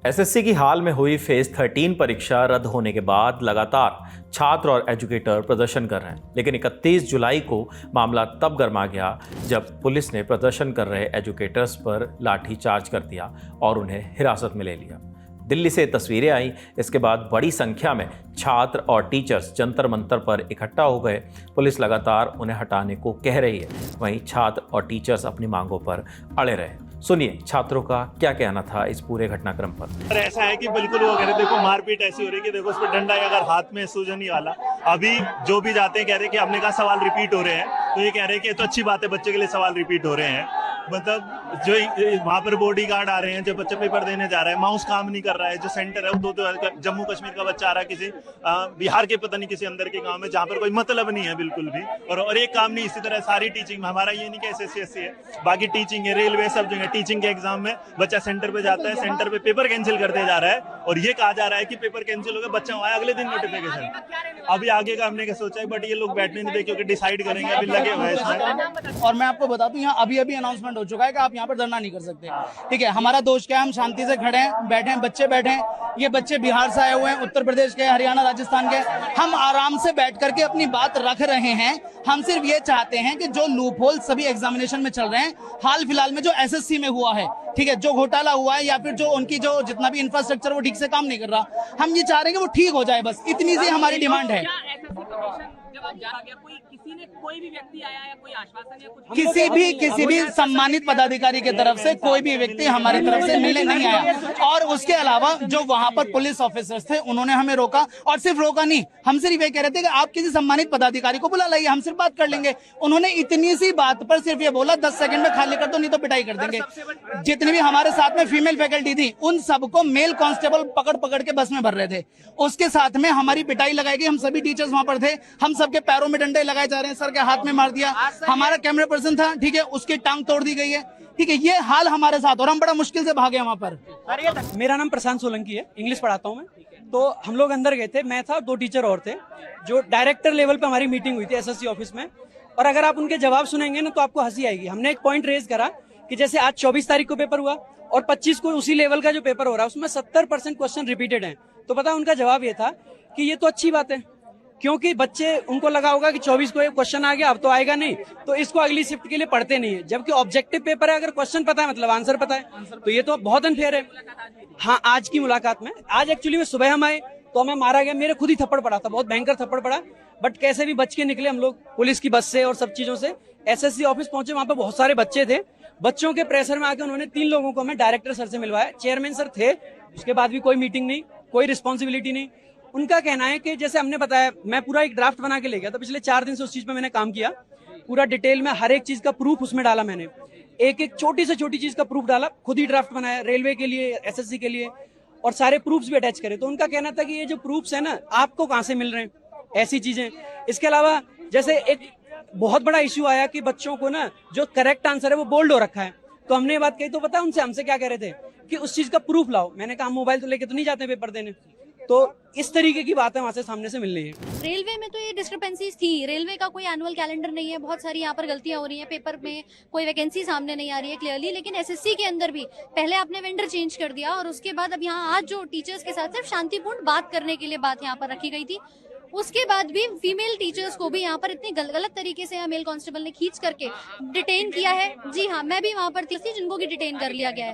SSC की हाल में हुई फेज 13 परीक्षा रद्द होने के बाद लगातार छात्र और एजुकेटर प्रदर्शन कर रहे हैं, लेकिन 31 जुलाई को मामला तब गर्मा गया जब पुलिस ने प्रदर्शन कर रहे एजुकेटर्स पर लाठीचार्ज कर दिया और उन्हें हिरासत में ले लिया। दिल्ली से तस्वीरें आई। इसके बाद बड़ी संख्या में छात्र और टीचर्स जंतर मंतर पर इकट्ठा हो गए। पुलिस लगातार उन्हें हटाने को कह रही है, वहीं छात्र और टीचर्स अपनी मांगों पर अड़े रहे। सुनिए छात्रों का क्या कहना था इस पूरे घटनाक्रम पर। ऐसा है कि बिल्कुल वो कह रहे देखो मारपीट ऐसी हो रही है कि देखो उस पर डंडा अगर हाथ में सूजन वाला। अभी जो भी जाते हैं कह रहे हैं कि हमने कहा सवाल रिपीट हो रहे हैं, तो ये कह रहे हैं कि तो अच्छी बात है, बच्चे के लिए सवाल रिपीट हो रहे हैं। मतलब जो वहां पर बॉडी गार्ड आ रहे हैं, जो बच्चे पेपर देने जा रहे हैं, माउस काम नहीं कर रहा है। जो सेंटर है वो दो जम्मू कश्मीर का बच्चा आ रहा है, किसी बिहार के पता नहीं किसी अंदर के गांव में, जहां पर कोई मतलब नहीं है बिल्कुल भी, और एक काम नहीं। इसी तरह सारी टीचिंग में हमारा ये नहीं कि SSC है, बाकी टीचिंग है, रेलवे, सब जगह टीचिंग के एग्जाम में बच्चा सेंटर पे जाता है, सेंटर पे पेपर कैंसिल कर दिया जा रहा है और ये कहा जा रहा है कि पेपर कैंसिल हो गया, बच्चा आया अगले दिन नोटिफिकेशन। अभी आगे का हमने सोचा है, बट ये लोग बैठने नहीं दे क्योंकि डिसाइड करेंगे, अभी लगे हुए हैं इसमें। और मैं आपको बता दूं, यहाँ अभी अनाउंसमेंट हो चुका है कि आप यहाँ पर धरना नहीं कर सकते। ठीक है, हमारा दोष क्या है, हम शांति से खड़े हैं, बैठे हैं, बच्चे बैठे हैं। ये बच्चे बिहार से आए हुए हैं, उत्तर प्रदेश के, हरियाणा, राजस्थान के। हम आराम से बैठ करके अपनी बात रख रहे हैं। हम सिर्फ ये चाहते हैं कि जो लूप होल सभी एग्जामिनेशन में चल रहे हैं, हाल फिलहाल में जो SSC में हुआ है, ठीक है, जो घोटाला हुआ है या फिर जो उनकी जो जितना भी इंफ्रास्ट्रक्चर वो ठीक से काम नहीं कर रहा, हम ये चाह रहे हैं कि वो ठीक हो जाए, बस इतनी सी हमारी डिमांड है। कोई भी व्यक्ति आया या कोई आश्वासन या कुछ किसी भी सम्मानित पदाधिकारी की तरफ से कोई भी व्यक्ति हमारी तरफ से मिलने नहीं आया। और उसके अलावा जो वहां पर पुलिस ऑफिसर्स थे, उन्होंने हमें रोका, और सिर्फ रोका नहीं, हम सिर्फ ये कह रहे थे कि आप किसी सम्मानित पदाधिकारी को बुला लाइए, हम सिर्फ बात कर लेंगे। उन्होंने इतनी सी बात पर सिर्फ ये बोला 10 सेकंड में खाली कर दो, नहीं तो पिटाई कर देंगे। जितनी भी हमारे साथ में फीमेल फैकल्टी थी, उन सबको मेल कांस्टेबल पकड़ के बस में भर रहे थे। उसके साथ में हमारी पिटाई लगाई गई। हम सभी टीचर्स वहां पर थे, हम सबके पैरों में डंडे लगाए जा रहे हैं, सर के हाथ में मार दिया। हमारा कैमरा पर्सन था, ठीक है, उसकी टांग तोड़ दी गई है। ठीक है, ये हाल हमारे साथ, और हम बड़ा मुश्किल से भागे वहां पर। मेरा नाम प्रशांत सोलंकी है, इंग्लिश पढ़ाता हूँ मैं। तो हम लोग अंदर गए थे, मैं था, 2 टीचर और थे। जो डायरेक्टर लेवल पे हमारी मीटिंग हुई थी SSC ऑफिस में, और अगर आप उनके जवाब सुनेंगे ना तो आपको हंसी आएगी। हमने एक पॉइंट रेज करा कि जैसे आज 24 तारीख को पेपर हुआ और 25 को उसी लेवल का जो पेपर हो रहा है उसमें 70% क्वेश्चन रिपीटेड है। तो पता उनका जवाब ये था कि ये तो अच्छी बात है, क्योंकि बच्चे, उनको लगा होगा कि 24 को एक क्वेश्चन आ गया, अब तो आएगा नहीं, तो इसको अगली शिफ्ट के लिए पढ़ते नहीं है। जबकि ऑब्जेक्टिव पेपर है, अगर क्वेश्चन पता है मतलब आंसर पता है, तो ये तो बहुत अनफेयर है। हाँ, आज की मुलाकात में, आज एक्चुअली में सुबह हम आए तो हमें मारा गया, मेरे खुद ही थप्पड़ पड़ा था, बहुत भयंकर थप्पड़ पड़ा, बट कैसे भी बच के निकले हम लोग पुलिस की बस से और सब चीजों से। SSC ऑफिस पहुंचे, वहां पे बहुत सारे बच्चे थे। बच्चों के प्रेशर में आके उन्होंने 3 लोगों को हमें डायरेक्टर सर से मिलवाया। चेयरमैन सर थे, उसके बाद भी कोई मीटिंग नहीं, कोई रिस्पॉन्सिबिलिटी नहीं। उनका कहना है कि जैसे हमने बताया, मैं पूरा एक ड्राफ्ट बना के ले गया था, पिछले 4 दिन से उस चीज पे मैंने काम किया, पूरा डिटेल में हर एक चीज का प्रूफ उसमें डाला मैंने, एक छोटी से छोटी चीज का प्रूफ डाला, खुद ही ड्राफ्ट बनाया, रेलवे के लिए, SSC के लिए, और सारे प्रूफ्स भी अटैच करे। तो उनका कहना था कि ये जो प्रूफ्स है ना, आपको कहाँ से मिल रहे हैं ऐसी चीजें। इसके अलावा जैसे एक बहुत बड़ा इश्यू आया कि बच्चों को ना जो करेक्ट आंसर है वो बोल्ड हो रखा है, तो हमने ये बात कही, तो पता है उनसे हमसे क्या कह रहे थे कि उस चीज का प्रूफ लाओ। मैंने कहा मोबाइल तो लेके तो नहीं जाते पेपर देने। तो इस तरीके की बातें वहाँ से सामने से मिल रही है। रेलवे में तो ये डिस्क्रिपेंसीज थी, रेलवे का कोई एनुअल कैलेंडर नहीं है, बहुत सारी यहाँ पर गलतियां हो रही हैं, पेपर में कोई वैकेंसी सामने नहीं आ रही है क्लियरली। लेकिन SSC के अंदर भी पहले आपने वेंडर चेंज कर दिया, और उसके बाद अब यहाँ आज जो टीचर्स के साथ सिर्फ शांतिपूर्ण बात करने के लिए बात यहाँ पर रखी गई थी, उसके बाद भी फीमेल टीचर्स को भी यहाँ पर इतने गलत तरीके से मेल कांस्टेबल ने खींच करके डिटेन किया है। जी हाँ, मैं भी वहाँ पर थी, जिनको की डिटेन कर लिया गया है।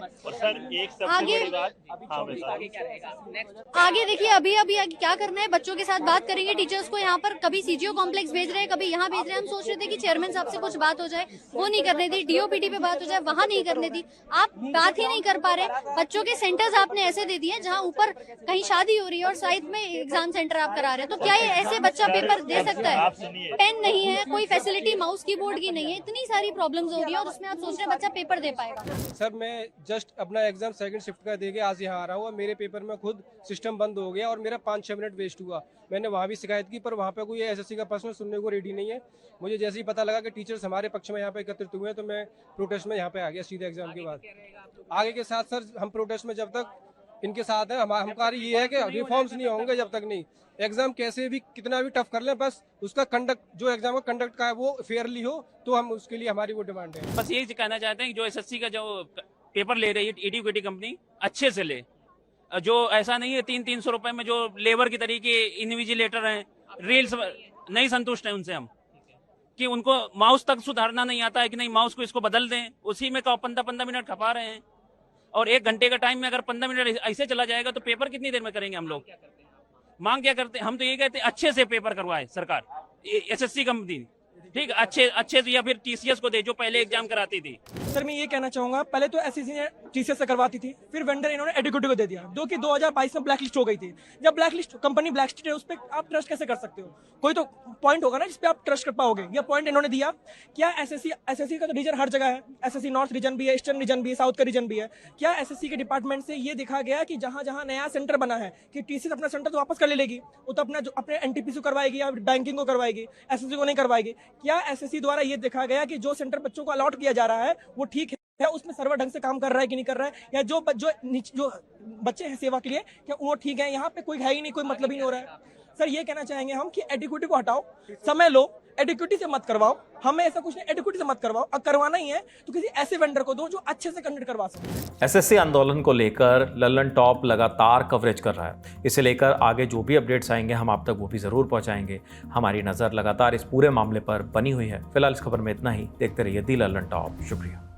आगे देखिए, अभी क्या करना है, बच्चों के साथ बात करेंगे, टीचर्स को यहाँ पर कभी CGO कॉम्प्लेक्स भेज रहे हैं, कभी यहाँ भेज रहे हैं। हम सोच रहे थे कि चेयरमैन साहब से कुछ बात हो जाए, वो नहीं करने दी। DOPT पे बात हो जाए, वहाँ नहीं करने दी। आप बात ही नहीं कर पा रहे। बच्चों के सेंटर्स आपने ऐसे दे दिए जहाँ ऊपर कहीं शादी हो रही है और साइड में एग्जाम सेंटर आप करा रहे हैं, तो क्या ऐसे बच्चा पेपर दे सकता है? पेन नहीं है, कोई फैसिलिटी माउस कीबोर्ड की नहीं है, इतनी सारी प्रॉब्लम्स हो रही है, और उसमें आप सोच रहे हैं बच्चा पेपर दे पाएगा? सर, मैं जस्ट अपना एग्जाम सेकंड शिफ्ट का देके आज यहाँ आ रहा हूँ। मेरे पेपर में खुद सिस्टम बंद हो गया और मेरा 5-6 मिनट वेस्ट हुआ। मैंने वहाँ भी शिकायत की, पर वहाँ पे कोई SSC का पर्सन सुनने को रेडी नहीं है। मुझे जैसे ही पता लगा कि टीचर्स हमारे पक्ष में यहाँ पे एकत्रित हुए हैं, तो मैं प्रोटेस्ट में यहाँ पे आ गया सीधे एग्जाम के बाद। आगे के साथ सर, हम प्रोटेस्ट में जब तक इनके साथ है, हमारा ये है कि रिफॉर्म्स नहीं होंगे जब तक नहीं। एग्जाम कैसे भी कितना भी टफ कर लें, बस उसका कंडक्ट, जो एग्जाम का कंडक्ट का है वो फेयरली हो, तो हम उसके लिए हमारी वो डिमांड है। बस यही कहना चाहते हैं कि जो SSC का जो पेपर ले रही है EDUCAT कंपनी, अच्छे से ले, जो ऐसा नहीं है 300-300 रुपए में जो लेबर की तरीके इन्विजिलेटर हैं, रील्स नहीं संतुष्ट है उनसे हम, कि उनको माउस तक सुधारना नहीं आता है कि नहीं माउस को इसको बदल दें, उसी में 15-15 मिनट खपा रहे हैं। और 1 घंटे का टाइम में अगर 15 मिनट ऐसे चला जाएगा तो पेपर कितनी देर में करेंगे हम लोग? मांग क्या करते हैं हम? तो ये कहते हैं अच्छे से पेपर करवाए सरकार, एसएससी कंपनी, ठीक, अच्छे से, या फिर टीसीएस को दे जो पहले एग्जाम कराती थी। सर मैं ये कहना चाहूंगा, पहले तो एसएससी ने टीसीएस से करवाती थी, फिर वेंडर इन्होंने एडुकेटिव को दे दिया, जो कि 2022 में ब्लैक लिस्ट हो गई थी। जब black list company black list है, उस पर आप ट्रस्ट कैसे कर सकते हो? कोई तो पॉइंट होगा ना जिसपे आप ट्रस्ट कर पाओगे। यह पॉइंट इन्होंने दिया। क्या एसएससी का तो रीजन हर जगह है, एसएससी नॉर्थ रीजन भी है, ईस्टर्न रीजन भी है, साउथ का रीजन भी है। क्या एसएससी के डिपार्टमेंट से ये देखा गया कि जहां जहां नया सेंटर बना है कि टीसीएस अपना सेंटर तो वापस कर ले लेगी, वो तो अपने एनटीपीसी करवाएगी या बैंकिंग को करवाएगी, एसएससी को नहीं करवाएगी? क्या एसएससी द्वारा ये देखा गया कि जो सेंटर बच्चों को अलॉट किया जा रहा है वो ठीक है, उसमें सर्वर ढंग से काम कर रहा है कि नहीं कर रहा है, या जो बच्चे हैं सेवा के लिए क्या वो ठीक है? यहाँ पे कोई है ही नहीं, कोई मतलब ही नहीं हो रहा है। सर ये कहना चाहेंगे हम कि एडिक्विटी को हटाओ, समय लो, एडिक्विटी से मत करवाओ, हमें ऐसा कुछ नहीं, एडिक्विटी से मत करवाओ। अब करवाना ही है तो किसी ऐसे वेंडर को दो जो अच्छे से कंडक्ट करवा सके। एसएससी आंदोलन को लेकर लल्लन टॉप लगातार कवरेज कर रहा है। इसे लेकर आगे जो भी अपडेट्स आएंगे हम आप तक वो भी जरूर पहुंचाएंगे। हमारी नजर लगातार इस पूरे मामले पर बनी हुई है। फिलहाल इस खबर में इतना ही। देखते रहिए दी लल्लन टॉप। शुक्रिया।